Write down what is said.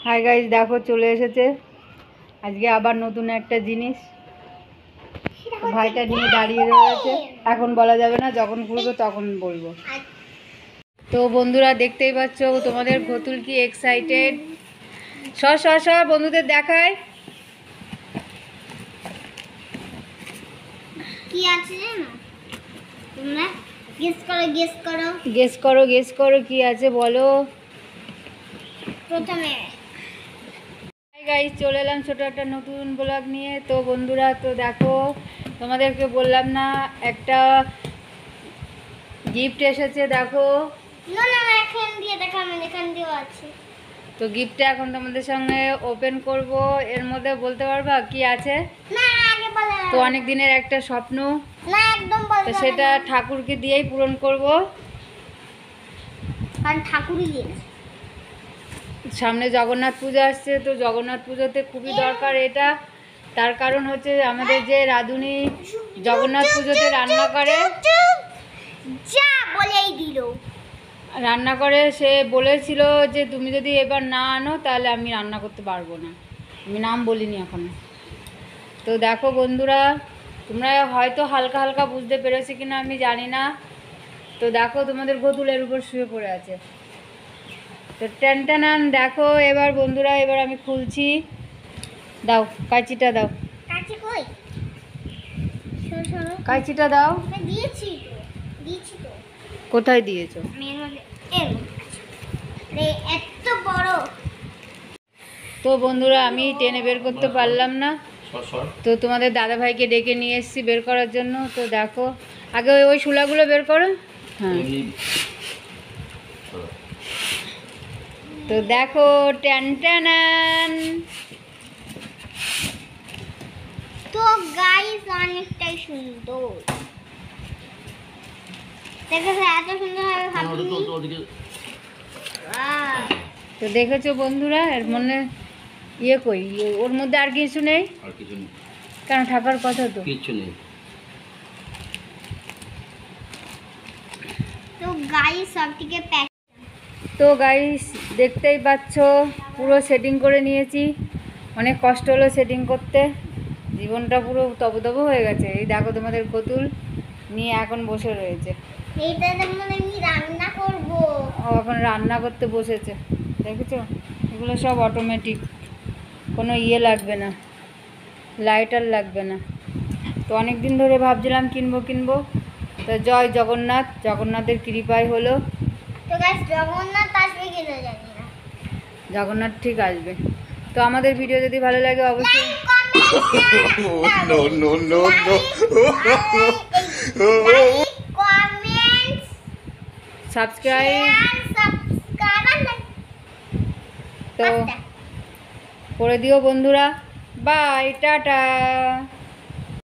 Hi guys, দেখো চলে এসেছে আজকে আবার নতুন একটা জিনিস। ভাইটা নিয়ে দাঁড়িয়ে রয়েছে, এখন বলা যাবে না, যখন খুলবো তখন বলবো। তো বন্ধুরা দেখতেই পাচ্ছ, তোমাদের ঘতুল কি এক্সাইটেড। সর বন্ধুদের দেখায় কি আছে জানো তোমরা? গেস করো কি আছে বলো। প্রথমে গাইস চলে এলাম ছোট একটা নতুন ব্লগ নিয়ে। তো বন্ধুরা তো দেখো, তোমাদেরকে বললাম না একটা গিফট এসেছে, দেখো। এখান দিয়েও আছে। তো গিফটটা এখন তোমাদের সঙ্গে ওপেন করব। এর মধ্যে বলতে পারবা কি আছে? না, আগে বলো। তো অনেক দিনের একটা স্বপ্ন, না একদম বলতে তো সেটা ঠাকুরকে দিয়েই পূরণ করব। কারণ ঠাকুরই দিয়েছে। সামনে জগন্নাথ পুজো আসছে, তো জগন্নাথ পুজোতে খুবই দরকার এটা। তার কারণ হচ্ছে আমাদের যে রাঁধুনি জগন্নাথ পুজোতে রান্না করে, যা বলেই দিল। রান্না করে সে বলেছিল যে তুমি যদি এবার না আনো তাহলে আমি রান্না করতে পারবো না। আমি নাম বলিনি এখনো। তো দেখো বন্ধুরা, তোমরা হয়তো হালকা হালকা বুঝতে পেরেছো কিনা আমি জানি না। তো দেখো তোমাদের ঘতুলের উপর শুয়ে পড়ে আছে। তো টেনটানান দেখো এবার বন্ধুরা, এবার আমি খুলছি। দাও কাঁচিটা দাও। কাছে কই? সরো। কাঁচিটা দাও। দিয়েছি তো। কোথায় দিয়েছো? এত বড়। তো বন্ধুরা আমি টেনে বের করতে পারলাম না, তো তোমাদের দাদাভাইকে ডেকে নিয়ে এসেছি বের করার জন্য। তো দেখো আগে ওই শূলাগুলো বের করো। হ্যাঁ, তো দেখো টেনটানান। তো গাইস অনেকটাই সুন্দর। দেখো এত সুন্দর হবে ভাবিনি। তো দেখেছো বন্ধুরা, এর মনে ইয়ে কই, ওর মধ্যে আর কিছু নেই? কেন, থাকার কথা তো কিছু নেই। তো গাইস সবটিকে প্যাক। তো গাইস দেখতেই পাচ্ছ পুরো সেটিং করে নিয়েছি। অনেক কষ্ট হলো সেটিং করতে, জীবনটা পুরো তবতব হয়ে গেছে। এই দেখো তোমাদের ঘতুল নিয়ে এখন বসে রয়েছে। এইটা যেমন আমি রান্না করব। ও এখন রান্না করতে বসেছে, দেখেছো? এগুলো সব অটোমেটিক, কোনো ইয়ে লাগবে না, লাইটার লাগবে না। তো অনেক দিন ধরে ভাবছিলাম কিনবো। তো জয় জগন্নাথ, জগন্নাথের কৃপায় হলো। তো গাইস জগন্নাথ আসবে কিনা জানি না। জগন্নাথ ঠিক আসবে। তো আমাদের ভিডিও যদি ভালো লাগে অবশ্যই সাবস্ক্রাইব তো করে দিও বন্ধুরা। Bye, tata.